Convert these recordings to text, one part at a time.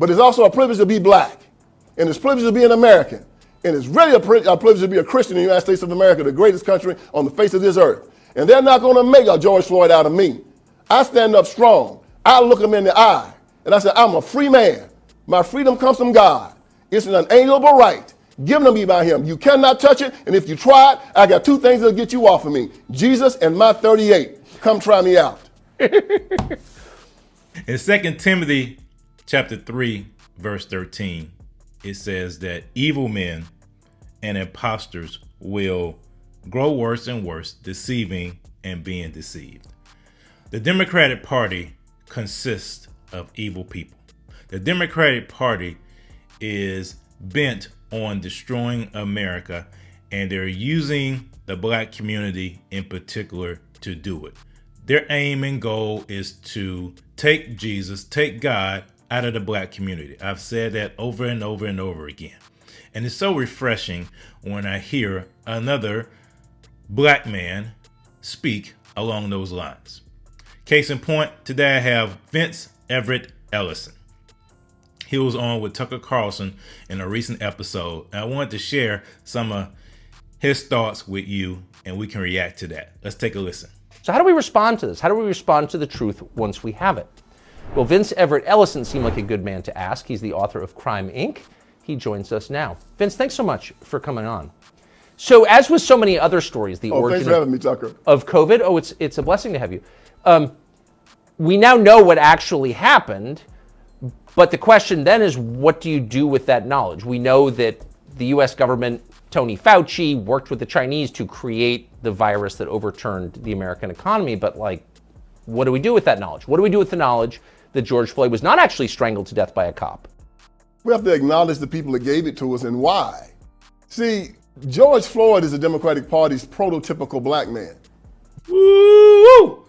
But it's also a privilege to be black. And it's a privilege to be an American. And it's really a privilege to be a Christian in the United States of America, the greatest country on the face of this earth. And they're not going to make a George Floyd out of me. I stand up strong. I look them in the eye. And I say, I'm a free man. My freedom comes from God. It's an unalienable right given to me by him. You cannot touch it. And if you try it, I got two things that'll get you off of me. Jesus and my 38. Come try me out. In 2 Timothy chapter 3, verse 13, it says that evil men and impostors will grow worse and worse, deceiving and being deceived. The Democratic Party consists of evil people. The Democratic Party is bent on destroying America, and they're using the black community in particular to do it. Their aim and goal is to take Jesus, take God out of the black community. I've said that over and over and over again. And it's so refreshing when I hear another black man speak along those lines. Case in point, today I have Everett Ellison. He was on with Tucker Carlson in a recent episode. And I wanted to share some of his thoughts with you, and we can react to that. Let's take a listen. So how do we respond to this? How do we respond to the truth once we have it? Well, Everett Ellison seemed like a good man to ask. He's the author of Crime, Inc. He joins us now. Vince, thanks so much for coming on. So as with so many other stories, the origin thanks for having me, Tucker. Of COVID, it's a blessing to have you. We now know what actually happened, but the question then is, what do you do with that knowledge? We know that the U.S. government, Tony Fauci, worked with the Chinese to create the virus that overturned the American economy, but what do we do with that knowledge? What do we do with the knowledge that George Floyd was not actually strangled to death by a cop? We have to acknowledge the people that gave it to us and why. See, George Floyd is the Democratic Party's prototypical black man. Woo!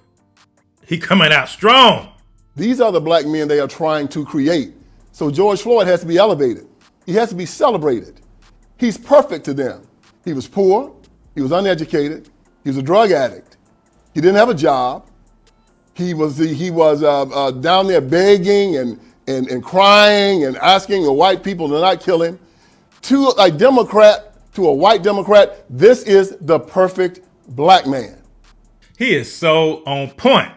He coming out strong. These are the black men they are trying to create. So George Floyd has to be elevated. He has to be celebrated. He's perfect to them. He was poor. He was uneducated. He was a drug addict. He didn't have a job. He was down there begging and crying and asking the white people to not kill him. To a white Democrat, this is the perfect black man. He is so on point.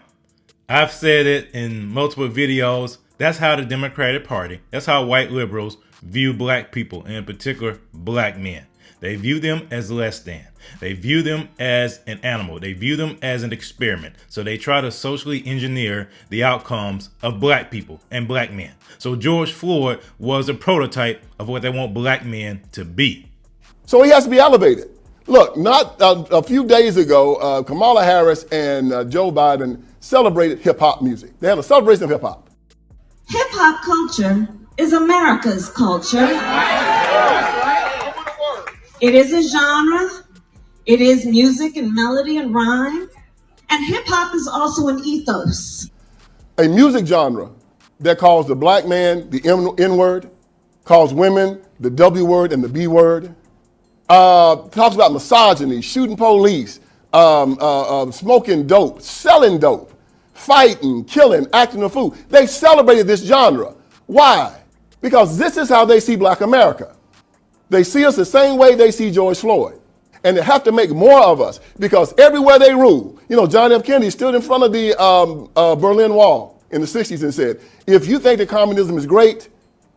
I've said it in multiple videos. That's how the Democratic Party, that's how white liberals view black people, and in particular, black men. They view them as less than. They view them as an animal. They view them as an experiment. So they try to socially engineer the outcomes of black people and black men. So George Floyd was a prototype of what they want black men to be. So he has to be elevated. Look, not a few days ago, Kamala Harris and Joe Biden celebrated hip hop music. They had a celebration of hip hop. Hip hop culture is America's culture. It is a genre. It is music and melody and rhyme. And hip hop is also an ethos. A music genre that calls the black man the N-word, calls women the W word and the B word, talks about misogyny, shooting police, smoking dope, selling dope, fighting, killing, acting a fool. They celebrated this genre. Why? Because this is how they see black America. They see us the same way they see George Floyd. And they have to make more of us because everywhere they rule, John F. Kennedy stood in front of the Berlin Wall in the 60s and said, if you think that communism is great,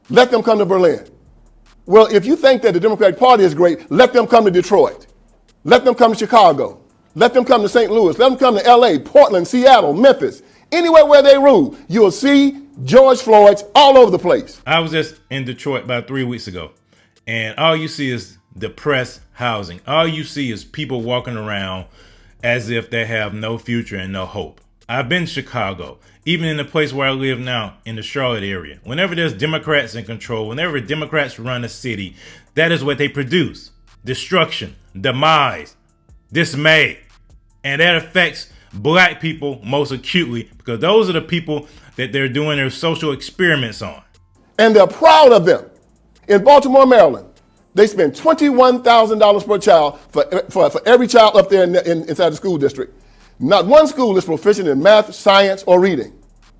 let them come to Berlin. Well, if you think that the Democratic Party is great, let them come to Detroit. Let them come to Chicago. Let them come to St. Louis. Let them come to LA, Portland, Seattle, Memphis. Anywhere where they rule, you'll see George Floyds all over the place. I was just in Detroit about 3 weeks ago, and all you see is depressed housing. All you see is people walking around as if they have no future and no hope. I've been to Chicago, even in the place where I live now, in the Charlotte area. Whenever there's Democrats in control, whenever Democrats run a city, that is what they produce. Destruction, demise, dismay. And that affects black people most acutely because those are the people that they're doing their social experiments on. And they're proud of them. In Baltimore, Maryland, they spend $21,000 per child for every child up there inside the school district. Not one school is proficient in math, science, or reading.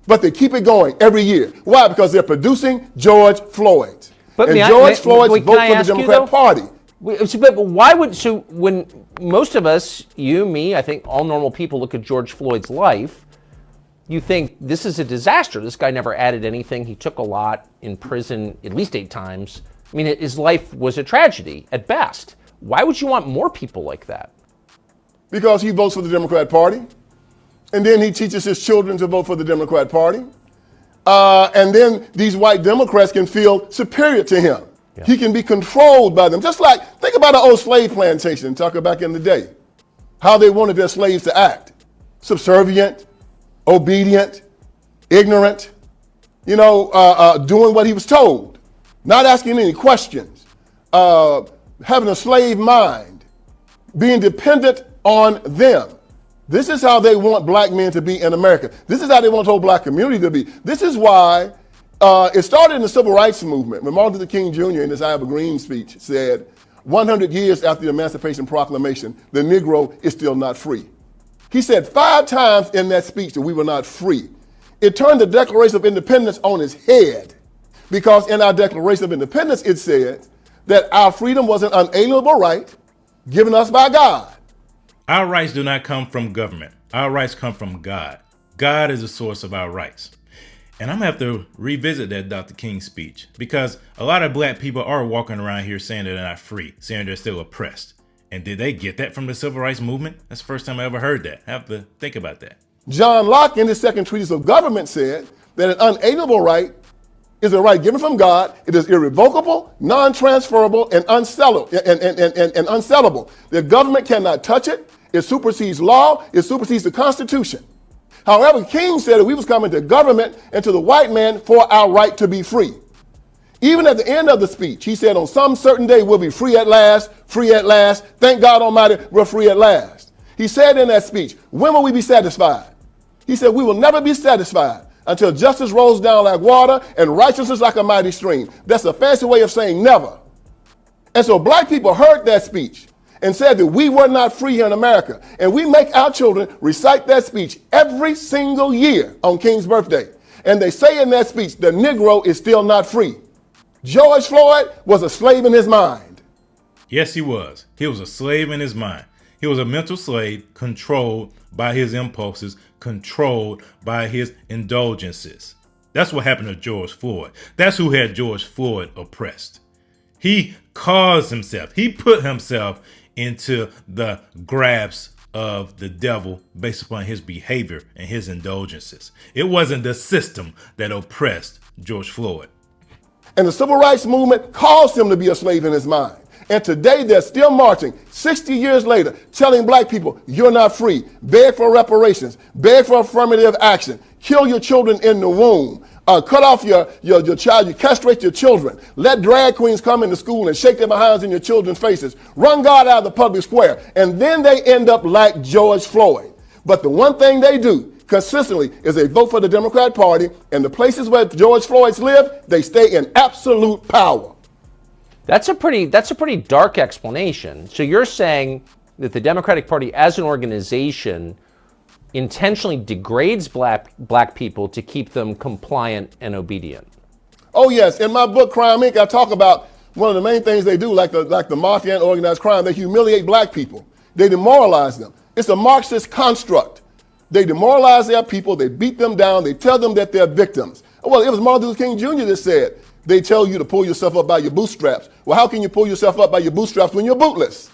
But they keep it going every year. Why? Because they're producing George Floyds. But and may I- George may- Floyds wait, vote can I for the ask you, Democrat though? Party. But why would, so when most of us, you, me, I think all normal people look at George Floyd's life, you think this is a disaster. This guy never added anything. He took a lot in prison at least 8 times. I mean, his life was a tragedy at best. Why would you want more people like that? Because he votes for the Democrat Party. And then he teaches his children to vote for the Democrat Party. And then these white Democrats can feel superior to him. Yeah. He can be controlled by them. Just like, think about an old slave plantation, Tucker, back in the day. How they wanted their slaves to act. Subservient, obedient, ignorant, doing what he was told. Not asking any questions. Having a slave mind. Being dependent on them. This is how they want black men to be in America. This is how they want the whole black community to be. This is why it started in the civil rights movement. When Martin Luther King Jr. in his I Have a Green speech said, 100 years after the Emancipation Proclamation, the Negro is still not free. He said 5 times in that speech that we were not free. It turned the Declaration of Independence on its head, because in our Declaration of Independence it said that our freedom was an unalienable right given us by God. Our rights do not come from government. Our rights come from God. God is the source of our rights. And I'm going to have to revisit that Dr. King speech, because a lot of black people are walking around here saying that they're not free, saying they're still oppressed. And did they get that from the civil rights movement? That's the first time I ever heard that. I have to think about that. John Locke in his second treatise of government said that an unalienable right is a right given from God. It is irrevocable, non-transferable, and unsellable. And unsellable. The government cannot touch it. It supersedes law. It supersedes the Constitution. However, King said that we was coming to government and to the white man for our right to be free. Even at the end of the speech, he said, on some certain day, we'll be free at last, free at last. Thank God Almighty, we're free at last. He said in that speech, when will we be satisfied? He said, we will never be satisfied until justice rolls down like water and righteousness like a mighty stream. That's a fancy way of saying never. And so black people heard that speech and said that we were not free here in America. And we make our children recite that speech every single year on King's birthday. And they say in that speech, the Negro is still not free. George Floyd was a slave in his mind. Yes, he was. He was a slave in his mind. He was a mental slave controlled by his impulses, controlled by his indulgences. That's what happened to George Floyd. That's who had George Floyd oppressed. He caused himself, he put himself into the grasp of the devil based upon his behavior and his indulgences. It wasn't the system that oppressed George Floyd. And the civil rights movement caused him to be a slave in his mind. And today they're still marching, 60 years later, telling black people, you're not free. Beg for reparations. Beg for affirmative action. Kill your children in the womb. Cut off your child. You castrate your children. Let drag queens come into school and shake their behinds in your children's faces. Run God out of the public square. And then they end up like George Floyd. But the one thing they do consistently is they vote for the Democrat Party, and the places where George Floyds live, they stay in absolute power. That's a pretty dark explanation. So you're saying that the Democratic Party as an organization intentionally degrades black people to keep them compliant and obedient. Oh yes, in my book Crime Inc. I talk about one of the main things they do, like the mafia and organized crime. They humiliate black people. They demoralize them. It's a Marxist construct. They demoralize their people. They beat them down. They tell them that they're victims. Well, it was Martin Luther King Jr. that said, they tell you to pull yourself up by your bootstraps. Well, how can you pull yourself up by your bootstraps when you're bootless?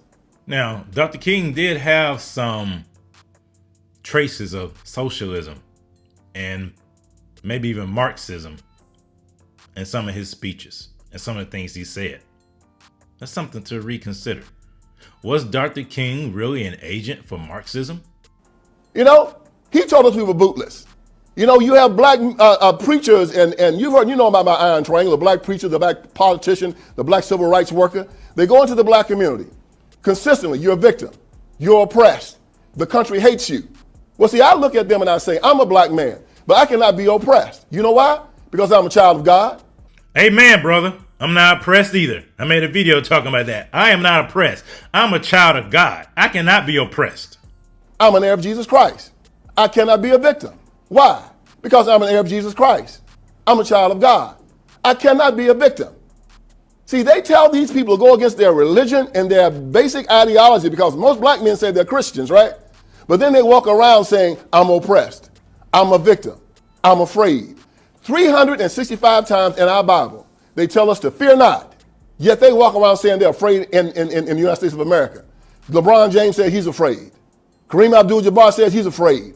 Now, Dr. King did have some traces of socialism and maybe even Marxism in some of his speeches and some of the things he said. That's something to reconsider. Was Dr. King really an agent for Marxism? You know, he told us we were bootless. You know, you have black preachers, and you've heard, you know about my iron triangle, the black preacher, the black politician, the black civil rights worker. They go into the black community. Consistently, you're a victim. You're oppressed. The country hates you. Well, see, I look at them and I say, I'm a black man, but I cannot be oppressed. You know why? Because I'm a child of God. Amen, brother. I'm not oppressed either. I made a video talking about that. I am not oppressed. I'm a child of God. I cannot be oppressed. I'm an heir of Jesus Christ. I cannot be a victim. Why? Because I'm an heir of Jesus Christ. I'm a child of God. I cannot be a victim. See, they tell these people to go against their religion and their basic ideology because most black men say they're Christians, right? But then they walk around saying, I'm oppressed. I'm a victim. I'm afraid. 365 times in our Bible, they tell us to fear not. Yet they walk around saying they're afraid in the United States of America. LeBron James said he's afraid. Kareem Abdul-Jabbar says he's afraid.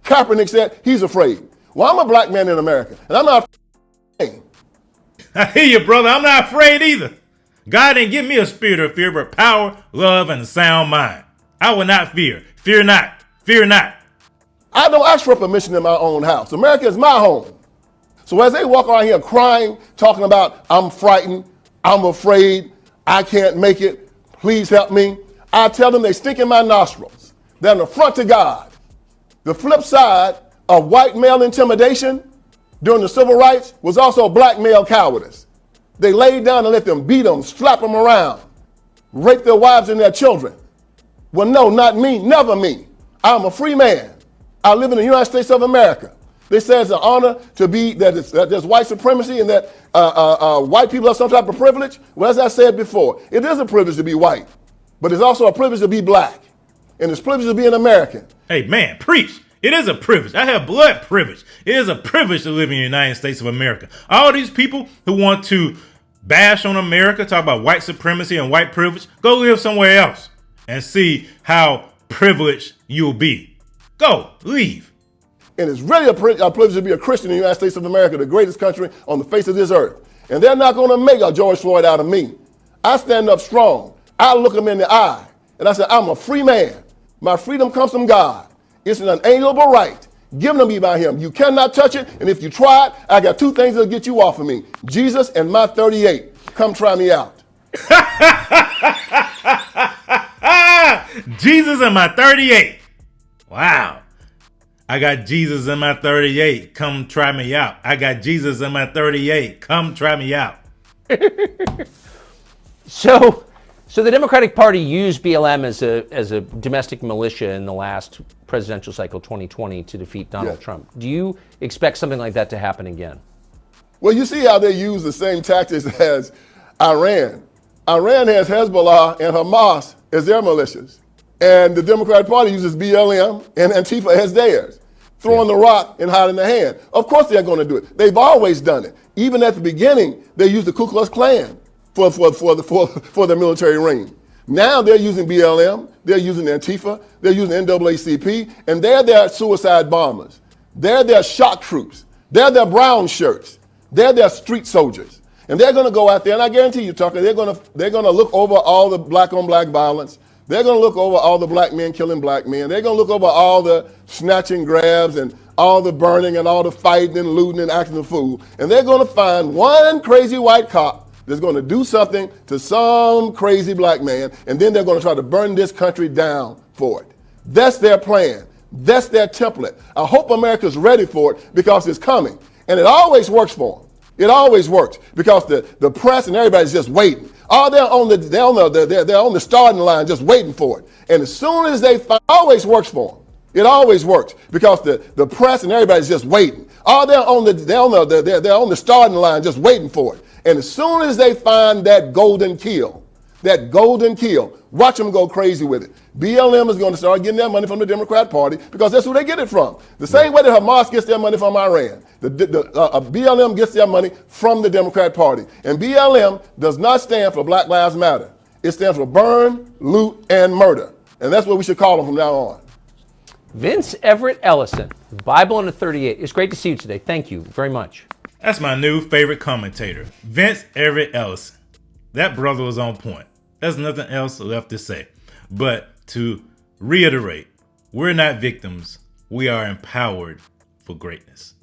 Kaepernick said he's afraid. Well, I'm a black man in America, and I'm not afraid. I hear you, brother. I'm not afraid either. God didn't give me a spirit of fear, but power, love, and a sound mind. I will not fear. Fear not. Fear not. I don't ask for permission in my own house. America is my home. So as they walk around here crying, talking about, I'm frightened, I'm afraid, I can't make it, please help me, I tell them they stink in my nostrils. They're an affront to God. The flip side of white male intimidation during the civil rights was also black male cowardice. They laid down and let them beat them, slap them around, rape their wives and their children. Well, no, not me, never me. I'm a free man. I live in the United States of America. They say it's an honor to be, that there's white supremacy and that white people have some type of privilege. Well, as I said before, it is a privilege to be white, but it's also a privilege to be black. And it's a privilege to be an American. Hey, man, preach. It is a privilege. I have blood privilege. It is a privilege to live in the United States of America. All these people who want to bash on America, talk about white supremacy and white privilege, go live somewhere else and see how privileged you'll be. Go, leave. And it's really a privilege to be a Christian in the United States of America, the greatest country on the face of this earth. And they're not going to make a George Floyd out of me. I stand up strong. I look them in the eye. And I say, I'm a free man. My freedom comes from God. It's an unalienable right given to me by him. You cannot touch it. And if you try it, I got two things that'll get you off of me. Jesus and my 38. Come try me out. Jesus and my 38. Wow. I got Jesus in my 38. Come try me out. I got Jesus in my 38. Come try me out. So the Democratic Party used BLM as a domestic militia in the last presidential cycle, 2020, to defeat Donald Trump. Do you expect something like that to happen again? Well, you see how they use the same tactics as Iran. Iran has Hezbollah and Hamas as their militias. And the Democratic Party uses BLM and Antifa as theirs, throwing the rock and hiding the hand. Of course they're going to do it. They've always done it. Even at the beginning, they used the Ku Klux Klan for the military ring. Now they're using BLM, they're using Antifa, they're using NAACP, and they're their suicide bombers. They're their shock troops. They're their brown shirts. They're their street soldiers. And they're going to go out there, and I guarantee you, Tucker, they're going to look over all the black-on-black violence. They're going to look over all the black men killing black men. They're going to look over all the snatching grabs and all the burning and all the fighting and looting and acting a fool. And they're going to find one crazy white cop that's going to do something to some crazy black man, and then they're going to try to burn this country down for it. That's their plan. That's their template. I hope America's ready for it because it's coming. And it always works for them. It always works because the press and everybody's just waiting. Oh, they're on the starting line just waiting for it. And as soon as they find, it always works for them. It always works because the press and everybody's just waiting. Oh, they're on the starting line just waiting for it. And as soon as they find that golden kill, watch them go crazy with it. BLM is going to start getting their money from the Democrat Party because that's who they get it from. The same way that Hamas gets their money from Iran. BLM gets their money from the Democrat Party. And BLM does not stand for Black Lives Matter. It stands for burn, loot, and murder. And that's what we should call them from now on. Vince Everett Ellison, Bible in a 38. It's great to see you today. Thank you very much. That's my new favorite commentator, Vince Everett Ellison. That brother was on point. There's nothing else left to say. But to reiterate, we're not victims. We are empowered for greatness.